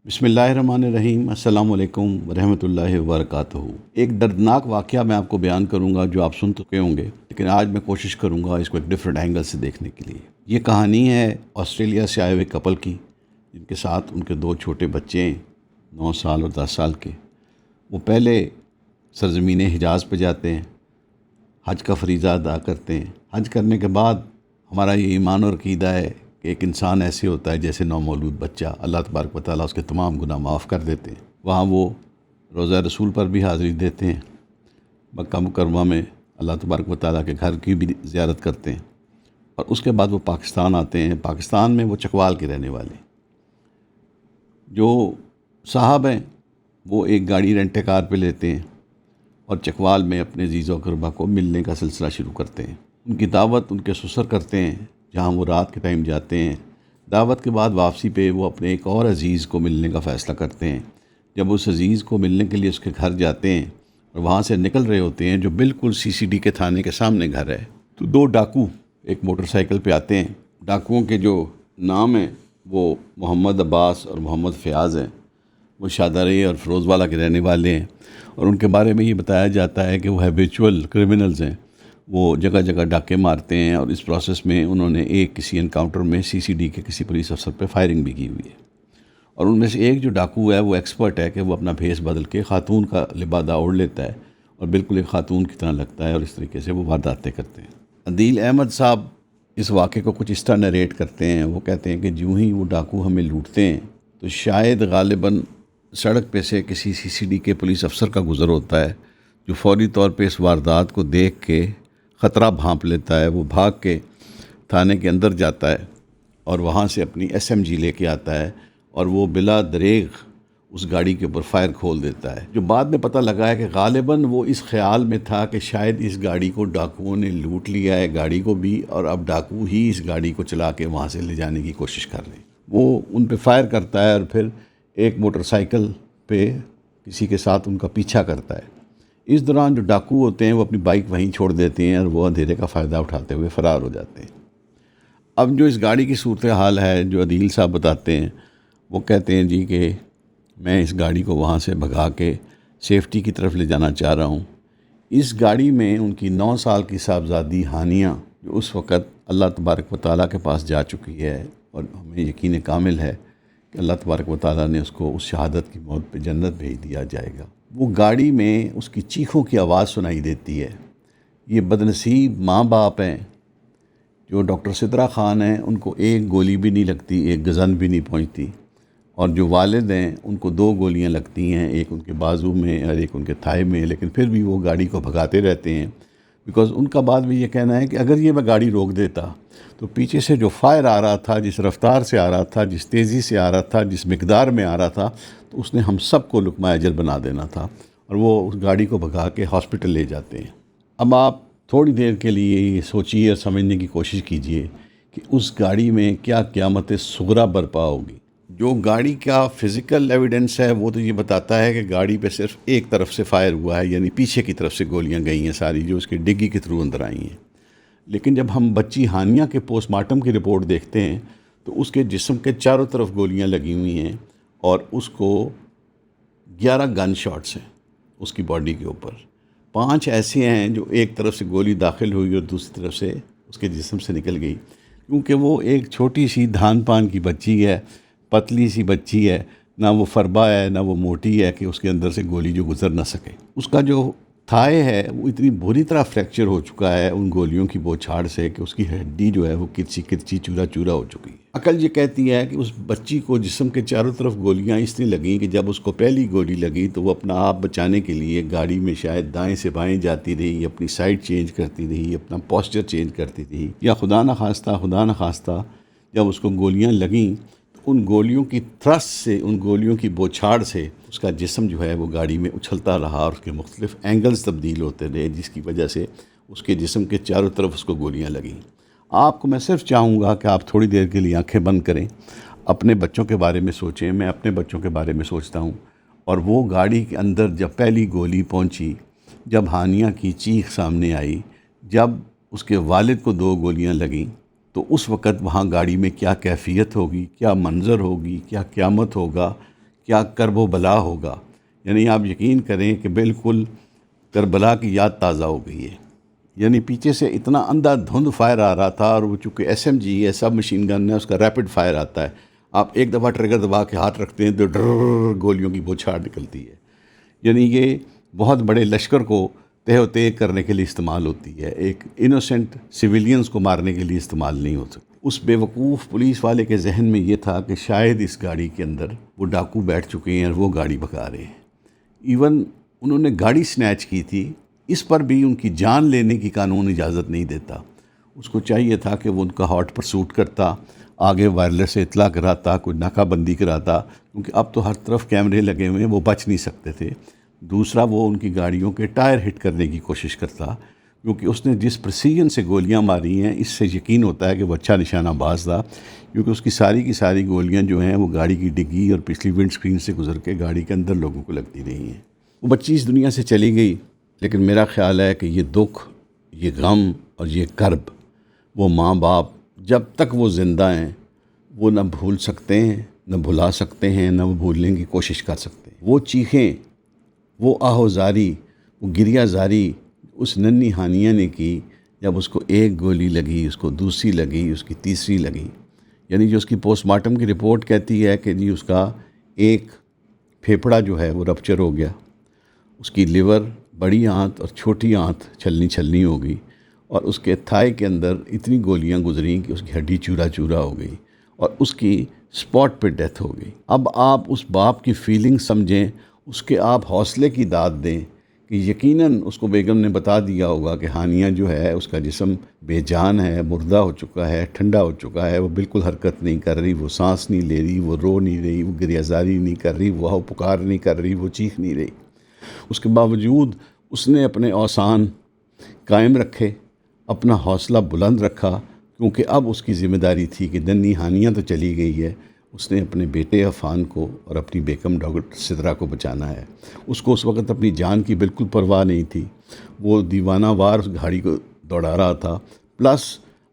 بسم اللہ الرحمن الرحیم۔ السلام علیکم ورحمۃ اللہ وبرکاتہ۔ ایک دردناک واقعہ میں آپ کو بیان کروں گا جو آپ سن چکے ہوں گے، لیکن آج میں کوشش کروں گا اس کو ایک ڈفرینٹ اینگل سے دیکھنے کے لیے۔ یہ کہانی ہے آسٹریلیا سے آئے ہوئے کپل کی، جن کے ساتھ ان کے 2 چھوٹے بچے ہیں، 9 سال اور 10 سال کے۔ وہ پہلے سرزمین حجاز پہ جاتے ہیں، حج کا فریضہ ادا کرتے ہیں۔ حج کرنے کے بعد ہمارا یہ ایمان اور عقیدہ ہے کہ ایک انسان ایسے ہوتا ہے جیسے نومولود بچہ، اللہ تبارک و تعالیٰ اس کے تمام گناہ معاف کر دیتے ہیں۔ وہاں وہ روزہ رسول پر بھی حاضری دیتے ہیں، مکہ مکرمہ میں اللہ تبارک و تعالیٰ کے گھر کی بھی زیارت کرتے ہیں، اور اس کے بعد وہ پاکستان آتے ہیں۔ پاکستان میں وہ چکوال کے رہنے والے ہیں۔ جو صاحب ہیں وہ ایک گاڑی رینٹ کار پہ لیتے ہیں اور چکوال میں اپنے عزیز و اقربا کو ملنے کا سلسلہ شروع کرتے ہیں۔ ان کی دعوت ان کے سسر کرتے ہیں، جہاں وہ رات کے ٹائم جاتے ہیں۔ دعوت کے بعد واپسی پہ وہ اپنے ایک اور عزیز کو ملنے کا فیصلہ کرتے ہیں۔ جب اس عزیز کو ملنے کے لیے اس کے گھر جاتے ہیں اور وہاں سے نکل رہے ہوتے ہیں، جو بالکل CCD کے تھانے کے سامنے گھر ہے، تو 2 ڈاکو ایک موٹر سائیکل پہ آتے ہیں۔ ڈاکوؤں کے جو نام ہیں وہ محمد عباس اور محمد فیاض ہیں۔ وہ شادرے اور فیروز والا کے رہنے والے ہیں، اور ان کے بارے میں یہ بتایا جاتا ہے کہ وہ ہیبیچول کرمنلز ہیں۔ وہ جگہ جگہ ڈاکے مارتے ہیں، اور اس پروسیس میں انہوں نے کسی انکاؤنٹر میں CCD کے کسی پولیس افسر پہ فائرنگ بھی کی ہوئی ہے۔ اور ان میں سے ایک جو ڈاکو ہے وہ ایکسپرٹ ہے کہ وہ اپنا بھیس بدل کے خاتون کا لبادہ اوڑھ لیتا ہے اور بالکل ایک خاتون کی طرح لگتا ہے، اور اس طریقے سے وہ وارداتیں کرتے ہیں۔ عدیل احمد صاحب اس واقعے کو کچھ اس طرح نریٹ کرتے ہیں۔ وہ کہتے ہیں کہ جوں ہی وہ ڈاکو ہمیں لوٹتے ہیں تو شاید غالباً سڑک پہ سے کسی CCD کے پولیس افسر کا گزر ہوتا ہے، جو فوری طور پہ اس واردات کو دیکھ کے خطرہ بھانپ لیتا ہے۔ وہ بھاگ کے تھانے کے اندر جاتا ہے اور وہاں سے اپنی SMG لے کے آتا ہے، اور وہ بلا دریغ اس گاڑی کے اوپر فائر کھول دیتا ہے۔ جو بعد میں پتہ لگا ہے کہ غالباً وہ اس خیال میں تھا کہ شاید اس گاڑی کو ڈاکوؤں نے لوٹ لیا ہے، گاڑی کو بھی، اور اب ڈاکو ہی اس گاڑی کو چلا کے وہاں سے لے جانے کی کوشش کر رہے ہیں۔ وہ ان پہ فائر کرتا ہے، اور پھر ایک موٹر سائیکل پہ کسی کے ساتھ ان کا پیچھا کرتا ہے۔ اس دوران جو ڈاکو ہوتے ہیں وہ اپنی بائک وہیں چھوڑ دیتے ہیں، اور وہ اندھیرے کا فائدہ اٹھاتے ہوئے فرار ہو جاتے ہیں۔ اب جو اس گاڑی کی صورتحال ہے، جو عدیل صاحب بتاتے ہیں، وہ کہتے ہیں جی کہ میں اس گاڑی کو وہاں سے بھگا کے سیفٹی کی طرف لے جانا چاہ رہا ہوں۔ اس گاڑی میں ان کی 9 سال کی صاحبزادی ہانیہ، جو اس وقت اللہ تبارک و تعالیٰ کے پاس جا چکی ہے، اور ہمیں یقین کامل ہے کہ اللہ تبارک و تعالیٰ نے اس کو اس شہادت کی موت پہ جنت بھیج دیا جائے گا۔ وہ گاڑی میں اس کی چیخوں کی آواز سنائی دیتی ہے۔ یہ بدنصیب ماں باپ ہیں، جو ڈاکٹر سدرا خان ہیں، ان کو ایک گولی بھی نہیں لگتی، ایک گزن بھی نہیں پہنچتی، اور جو والد ہیں ان کو 2 گولیاں لگتی ہیں، ایک ان کے بازو میں اور ایک ان کے تھائے میں، لیکن پھر بھی وہ گاڑی کو بھگاتے رہتے ہیں، بیکاز ان کا بعد میں یہ کہنا ہے کہ اگر یہ میں گاڑی روک دیتا تو پیچھے سے جو فائر آ رہا تھا، جس رفتار سے آ رہا تھا، جس تیزی سے آ رہا تھا، جس مقدار میں آ رہا تھا، تو اس نے ہم سب کو لقمہ اجل بنا دینا تھا، اور وہ اس گاڑی کو بھگا کے ہاسپٹل لے جاتے ہیں۔ اب آپ تھوڑی دیر کے لیے یہ سوچیے اور سمجھنے کی کوشش کیجئے کہ اس گاڑی میں کیا قیامت صغریٰ برپا ہوگی۔ جو گاڑی کا فزیکل ایویڈنس ہے وہ تو یہ بتاتا ہے کہ گاڑی پہ صرف ایک طرف سے فائر ہوا ہے، یعنی پیچھے کی طرف سے گولیاں گئی ہیں ساری، جو اس کے ڈگی کے تھرو اندر آئی ہیں۔ لیکن جب ہم بچی ہانیہ کے پوسٹ مارٹم کی رپورٹ دیکھتے ہیں تو اس کے جسم کے چاروں طرف گولیاں لگی ہوئی ہیں، اور اس کو 11 گن شاٹس ہیں اس کی باڈی کے اوپر۔ 5 ایسے ہیں جو ایک طرف سے گولی داخل ہوئی اور دوسری طرف سے اس کے جسم سے نکل گئی، کیونکہ وہ ایک چھوٹی سی دھان پان کی بچی ہے، پتلی سی بچی ہے، نہ وہ فربا ہے نہ وہ موٹی ہے کہ اس کے اندر سے گولی جو گزر نہ سکے۔ اس کا جو تھائے ہے وہ اتنی بری طرح فریکچر ہو چکا ہے ان گولیوں کی بوچھاڑ سے کہ اس کی ہڈی جو ہے وہ کرچی کرچی چورا چورا ہو چکی ہے۔ عقل یہ کہتی ہے کہ اس بچی کو جسم کے چاروں طرف گولیاں اس لیے لگیں کہ جب اس کو پہلی گولی لگی تو وہ اپنا آپ بچانے کے لیے گاڑی میں شاید دائیں سے بائیں جاتی رہی، اپنی سائڈ چینج کرتی رہی، اپنا پوسچر چینج کرتی رہی، یا خدا نخواستہ جب اس کو گولیاں لگیں تو ان گولیوں کی تھرس سے، ان گولیوں کی بوچھاڑ سے اس کا جسم جو ہے وہ گاڑی میں اچھلتا رہا، اور اس کے مختلف اینگلز تبدیل ہوتے رہے، جس کی وجہ سے اس کے جسم کے چاروں طرف اس کو گولیاں لگیں۔ آپ کو میں صرف چاہوں گا کہ آپ تھوڑی دیر کے لیے آنکھیں بند کریں، اپنے بچوں کے بارے میں سوچیں۔ میں اپنے بچوں کے بارے میں سوچتا ہوں، اور وہ گاڑی کے اندر جب پہلی گولی پہنچی، جب ہانیہ کی چیخ سامنے آئی، جب اس کے والد کو 2 گولیاں لگیں، تو اس وقت وہاں گاڑی میں کیا کیفیت ہوگی، کیا منظر ہوگی، کیا قیامت ہوگا کیا کرب و بلا ہوگا. یعنی آپ یقین کریں کہ بالکل کربلا کی یاد تازہ ہو گئی ہے. یعنی پیچھے سے اتنا اندھا دھند فائر آ رہا تھا، اور وہ چونکہ ایس ایم جی ہے، سب مشین گن ہے، اس کا ریپڈ فائر آتا ہے. آپ ایک دفعہ ٹریگر دبا کے ہاتھ رکھتے ہیں تو ڈر گولیوں کی بوچھاڑ نکلتی ہے. یعنی یہ بہت بڑے لشکر کو تہ و تیگ کرنے کے لیے استعمال ہوتی ہے، ایک انوسینٹ سویلینز کو مارنے کے لیے استعمال نہیں ہو سکتی. اس بے وقوف پولیس والے کے ذہن میں یہ تھا کہ شاید اس گاڑی کے اندر وہ ڈاکو بیٹھ چکے ہیں اور وہ گاڑی بھگا رہے ہیں. ایون انہوں نے گاڑی سنیچ کی تھی، اس پر بھی ان کی جان لینے کی قانون اجازت نہیں دیتا. اس کو چاہیے تھا کہ وہ ان کا ہاٹ پرسوٹ کرتا، آگے وائرلیس سے اطلاع کراتا، کوئی ناکہ بندی کراتا، کیونکہ اب تو ہر طرف کیمرے لگے ہوئے ہیں، وہ بچ نہیں سکتے تھے. دوسرا، وہ ان کی گاڑیوں کے ٹائر ہٹ کرنے کی کوشش کرتا، کیونکہ اس نے جس پریسیجن سے گولیاں ماری ہیں اس سے یقین ہوتا ہے کہ وہ اچھا نشانہ باز تھا، کیونکہ اس کی ساری گولیاں جو ہیں وہ گاڑی کی ڈگی اور پچھلی ونڈ سکرین سے گزر کے گاڑی کے اندر لوگوں کو لگتی رہی ہیں. وہ بچی اس دنیا سے چلی گئی، لیکن میرا خیال ہے کہ یہ دکھ، یہ غم اور یہ کرب وہ ماں باپ جب تک وہ زندہ ہیں وہ نہ بھول سکتے ہیں، نہ بھلا سکتے ہیں، نہ وہ بھولنے کی کوشش کر سکتے ہیں. وہ چیخیں، وہ آہوزاری، وہ گریہ زاری اس ننھی ہانیہ نے کی جب اس کو ایک گولی لگی، اس کو دوسری لگی، اس کی تیسری لگی. یعنی جو اس کی پوسٹ مارٹم کی رپورٹ کہتی ہے کہ جی اس کا ایک پھیپھڑا جو ہے وہ رپچر ہو گیا، اس کی لیور، بڑی آنت اور چھوٹی آنت چھلنی ہو گئی، اور اس کے تھائی کے اندر اتنی گولیاں گزریں کہ اس کی ہڈی چورا چورا ہو گئی، اور اس کی سپاٹ پہ ڈیتھ ہو گئی. اب آپ اس باپ کی فیلنگ سمجھیں، اس کے آپ حوصلے کی داد دیں کہ یقیناً اس کو بیگم نے بتا دیا ہوگا کہ ہانیہ جو ہے اس کا جسم بے جان ہے، مردہ ہو چکا ہے، ٹھنڈا ہو چکا ہے، وہ بالکل حرکت نہیں کر رہی، وہ سانس نہیں لے رہی، وہ رو نہیں رہی، وہ گریہ زاری نہیں کر رہی، وہ پکار نہیں کر رہی، وہ چیخ نہیں رہی. اس کے باوجود اس نے اپنے اوسان قائم رکھے، اپنا حوصلہ بلند رکھا، کیونکہ اب اس کی ذمہ داری تھی کہ ننھی ہانیہ تو چلی گئی ہے، اس نے اپنے بیٹے عفان کو اور اپنی بیگم ڈاکٹر سدرا کو بچانا ہے. اس کو اس وقت اپنی جان کی بالکل پرواہ نہیں تھی. وہ دیوانہ وار اس گاڑی کو دوڑا رہا تھا، پلس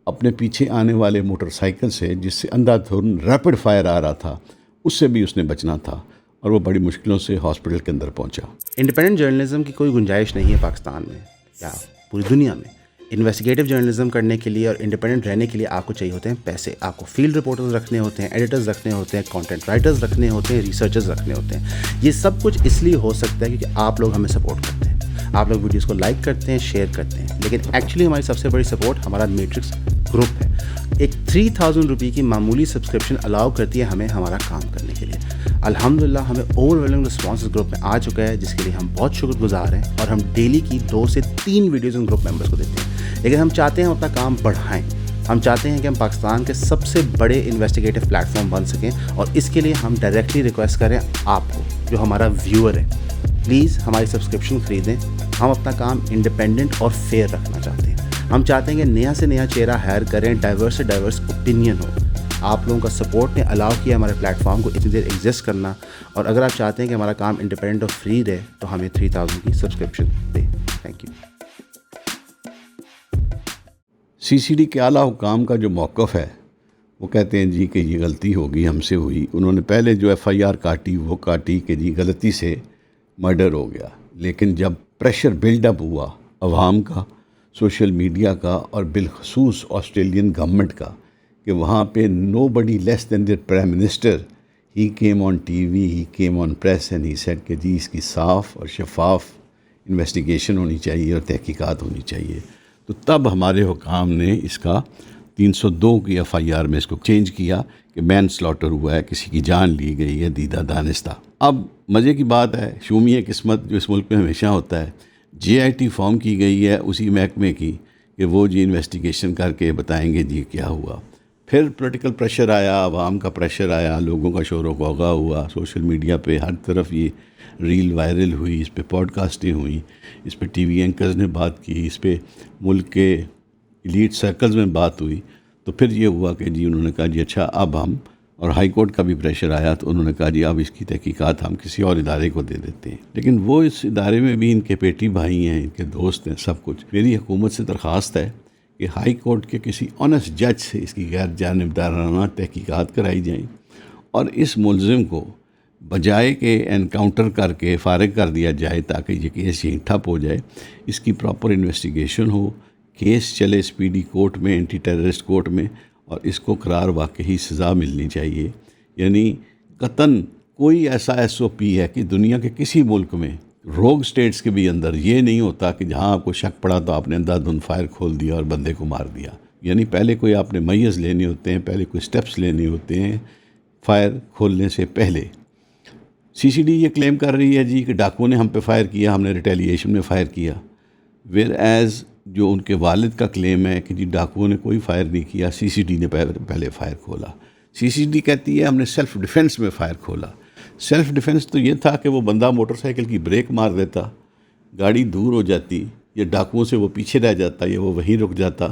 اپنے پیچھے آنے والے موٹر سائیکل سے جس سے اندھا دھند ریپڈ فائر آ رہا تھا اس سے بھی اس نے بچنا تھا، اور وہ بڑی مشکلوں سے ہاسپٹل کے اندر پہنچا. انڈیپینڈنٹ جرنلزم کی کوئی گنجائش نہیں ہے پاکستان میں یا پوری دنیا میں. انویسٹیگیٹو جرنلزم کرنے کے لیے اور انڈیپینڈنٹ رہنے کے لیے آپ کو چاہیے ہوتے ہیں پیسے. آپ کو فیلڈ رپورٹرز رکھنے ہوتے ہیں، ایڈیٹرز رکھنے ہوتے ہیں، کانٹینٹ رائٹرز رکھنے ہوتے ہیں، ریسرچرز رکھنے ہوتے ہیں. یہ سب کچھ اس لیے ہو سکتا ہے کیونکہ آپ لوگ ہمیں سپورٹ کرتے ہیں، آپ لوگ ویڈیوز کو لائک کرتے ہیں، شیئر کرتے ہیں. لیکن ایکچولی ہماری سب سے بڑی سپورٹ ہمارا میٹرکس گروپ ہے. ایک 3000 روپے کی معمولی سبسکرپشن الاؤ کرتی ہے ہمیں ہمارا کام کرنے کے لیے. الحمدللہ ہمیں اوور ویلنگ رسپانس گروپ میں آ چکا ہے، جس کے لیے ہم بہت شکر گزار ہیں، اور ہم ڈیلی کی 2 سے 3 ویڈیوز ان گروپ ممبرس کو دیتے ہیں. لیکن ہم چاہتے ہیں ہم اپنا کام بڑھائیں. ہم چاہتے ہیں کہ ہم پاکستان کے سب سے بڑے انویسٹیگیٹو پلیٹ فارم بن سکیں، اور اس کے لیے ہم ڈائریکٹلی ریکویسٹ کریں آپ کو جو ہمارا ویور ہے، پلیز ہماری سبسکرپشن خریدیں. ہم اپنا کام انڈیپینڈنٹ اور فیئر رکھنا چاہتے ہیں. ہم چاہتے ہیں کہ نیا سے نیا چہرہ ہائر کریں، ڈائیورس سے ڈائیورس اوپینین ہو. آپ لوگوں کا سپورٹ نے الاؤ کیا ہمارے پلیٹ فارم کو اتنی دیر ایگزسٹ کرنا، اور اگر آپ چاہتے ہیں کہ ہمارا کام انڈیپینڈنٹ اور فری رہے تو ہمیں 3000 کی سبسکرپشن دیں. Thank you. C C D کے اعلیٰ حکام کا جو موقف ہے وہ کہتے ہیں جی کہ یہ غلطی ہوگی، ہم سے ہوئی. انہوں نے پہلے جو ایف آئی آر کاٹی وہ کاٹی کہ جی غلطی سے مرڈر ہو گیا، لیکن جب پریشر بلڈ اپ ہوا عوام کا، سوشل میڈیا کا، اور بالخصوص آسٹریلین گورنمنٹ کا، کہ وہاں پہ nobody less than their prime minister, he came on TV, he came on press and he said کہ جی اس کی صاف اور شفاف انویسٹیگیشن ہونی چاہیے اور تحقیقات ہونی چاہیے. تو تب ہمارے حکام نے اس کا 302 کی ایف آئی آر میں اس کو چینج کیا کہ مین سلاٹر ہوا ہے، کسی کی جان لی گئی ہے دیدہ دانستہ. اب مزے کی بات ہے، شومی قسمت جو اس ملک میں ہمیشہ ہوتا ہے، جے آئی ٹی فارم کی گئی ہے اسی محکمے کی کہ وہ جی انویسٹیگیشن کر کے بتائیں گے جی کیا ہوا. پھر پولیٹیکل پریشر آیا، عوام کا پریشر آیا، لوگوں کا شور و غوغا ہوا، سوشل میڈیا پہ ہر طرف یہ ریل وائرل ہوئی، اس پہ پوڈ کاسٹیں ہوئیں، اس پہ ٹی وی اینکرز نے بات کی، اس پہ ملک کے ایلیٹ سرکلز میں بات ہوئی. تو پھر یہ ہوا کہ جی انہوں نے کہا جی اچھا اب ہم، اور ہائی کورٹ کا بھی پریشر آیا تو انہوں نے کہا جی اب اس کی تحقیقات ہم کسی اور ادارے کو دے دیتے ہیں. لیکن وہ اس ادارے میں بھی ان کے پیٹی بھائی ہیں، ان کے دوست ہیں، سب کچھ. میری حکومت سے درخواست ہے کہ ہائی کورٹ کے کسی آنیسٹ جج سے اس کی غیر جانبدارانہ تحقیقات کرائی جائیں، اور اس ملزم کو بجائے کہ انکاؤنٹر کر کے فارغ کر دیا جائے تاکہ یہ کیس یہیں ٹھپ ہو جائے، اس کی پراپر انویسٹیگیشن ہو، کیس چلے اسپیڈی کورٹ میں، اینٹی ٹیررسٹ کورٹ میں، اور اس کو قرار واقعی سزا ملنی چاہیے۔ یعنی قطعاً کوئی ایسا ایس او پی ہے کہ دنیا کے کسی ملک میں، روگ سٹیٹس کے بھی اندر، یہ نہیں ہوتا کہ جہاں آپ کو شک پڑا تو آپ نے اندھا دھند فائر کھول دیا اور بندے کو مار دیا۔ یعنی پہلے کوئی آپ نے میز لینے ہوتے ہیں، پہلے کوئی سٹیپس لینے ہوتے ہیں فائر کھولنے سے پہلے۔ سی سی ڈی یہ کلیم کر رہی ہے جی کہ ڈاکو نے ہم پہ فائر کیا، ہم نے ریٹیلیشن میں فائر کیا، ویئر ایز جو ان کے والد کا کلیم ہے کہ جی ڈاکو نے کوئی فائر نہیں کیا، سی سی ڈی نے پہلے فائر کھولا۔ سی سی ڈی کہتی ہے ہم نے سیلف ڈیفنس میں فائر کھولا۔ سیلف ڈیفنس تو یہ تھا کہ وہ بندہ موٹر سائیکل کی بریک مار دیتا، گاڑی دور ہو جاتی، یا ڈاکوؤں سے وہ پیچھے رہ جاتا، یا وہ وہیں رک جاتا،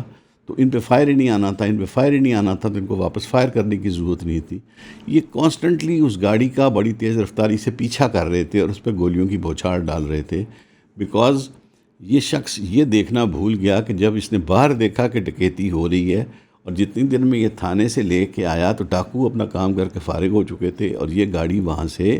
تو ان پہ فائر ہی نہیں آنا تھا، تو ان کو واپس فائر کرنے کی ضرورت نہیں تھی۔ یہ کانسٹنٹلی اس گاڑی کا بڑی تیز رفتاری سے پیچھا کر رہے تھے اور اس پہ گولیوں کی بوچھار ڈال رہے تھے، بیکاز یہ شخص یہ دیکھنا بھول گیا کہ جب اس نے باہر دیکھا کہ ڈکیتی ہو رہی ہے، اور جتنی دن میں یہ تھانے سے لے کے آیا تو ڈاکو اپنا کام کر کے فارغ ہو چکے تھے اور یہ گاڑی وہاں سے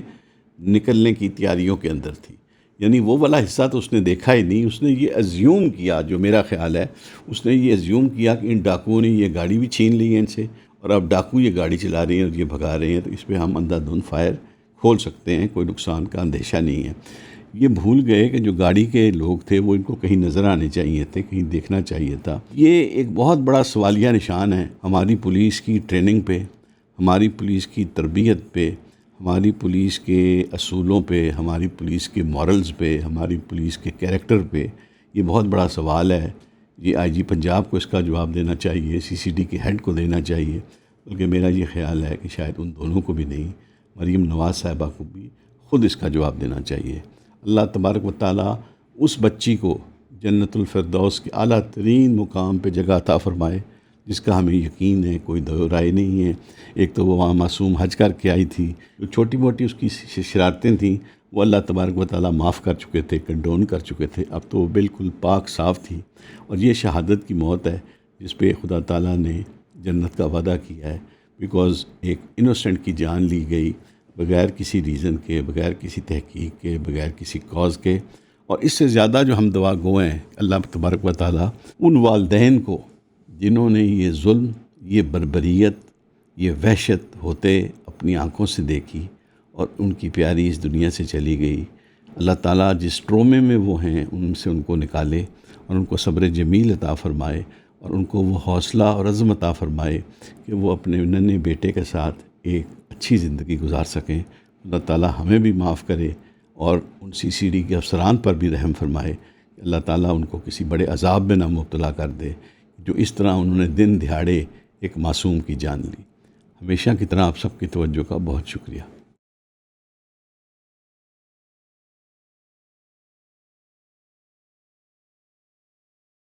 نکلنے کی تیاریوں کے اندر تھی۔ یعنی وہ والا حصہ تو اس نے دیکھا ہی نہیں، اس نے یہ ازیوم کیا، جو میرا خیال ہے اس نے یہ ازیوم کیا کہ ان ڈاکوؤں نے یہ گاڑی بھی چھین لی ہے ان سے، اور اب ڈاکو یہ گاڑی چلا رہے ہیں اور یہ بھگا رہے ہیں، تو اس پہ ہم اندھا دھند فائر کھول سکتے ہیں، کوئی نقصان کا اندیشہ نہیں ہے۔ یہ بھول گئے کہ جو گاڑی کے لوگ تھے وہ ان کو کہیں نظر آنے چاہیے تھے، کہیں دیکھنا چاہیے تھا۔ یہ ایک بہت بڑا سوالیہ نشان ہے ہماری پولیس کی ٹریننگ پہ، ہماری پولیس کی تربیت پہ، ہماری پولیس کے اصولوں پہ، ہماری پولیس کے مورلز پہ، ہماری پولیس کے کیریکٹر پہ۔ یہ بہت بڑا سوال ہے۔ یہ آئی جی پنجاب کو اس کا جواب دینا چاہیے، سی سی ڈی کے ہیڈ کو دینا چاہیے، بلکہ میرا یہ خیال ہے کہ شاید ان دونوں کو بھی نہیں، مریم نواز صاحبہ کو بھی خود اس کا جواب دینا چاہیے۔ اللہ تبارک و تعالیٰ اس بچی کو جنت الفردوس کے اعلیٰ ترین مقام پہ جگہ عطا فرمائے، جس کا ہمیں یقین ہے، کوئی دو رائے نہیں ہے۔ ایک تو وہ وہاں معصوم حج کر کے آئی تھی، جو چھوٹی موٹی اس کی شرارتیں تھیں وہ اللہ تبارک و تعالیٰ معاف کر چکے تھے، کنڈون کر چکے تھے، اب تو وہ بالکل پاک صاف تھی، اور یہ شہادت کی موت ہے جس پہ خدا تعالیٰ نے جنت کا وعدہ کیا ہے، بیکاز ایک انوسنٹ کی جان لی گئی بغیر کسی ریزن کے، بغیر کسی تحقیق کے، بغیر کسی کاز کے۔ اور اس سے زیادہ جو ہم دعا گو ہیں اللہ تبارک و تعالیٰ ان والدین کو جنہوں نے یہ ظلم، یہ بربریت، یہ وحشت ہوتے اپنی آنکھوں سے دیکھی اور ان کی پیاری اس دنیا سے چلی گئی، اللہ تعالیٰ جس ٹرومے میں وہ ہیں ان سے ان کو نکالے اور ان کو صبر جمیل عطا فرمائے، اور ان کو وہ حوصلہ اور عزم عطا فرمائے کہ وہ اپنے ننھے بیٹے کے ساتھ ایک اچھی زندگی گزار سکیں۔ اللہ تعالیٰ ہمیں بھی معاف کرے اور ان سی سی ڈی کے افسران پر بھی رحم فرمائے، اللہ تعالیٰ ان کو کسی بڑے عذاب میں نہ مبتلا کر دے، جو اس طرح انہوں نے دن دہاڑے ایک معصوم کی جان لی۔ ہمیشہ کی طرح آپ سب کی توجہ کا بہت شکریہ۔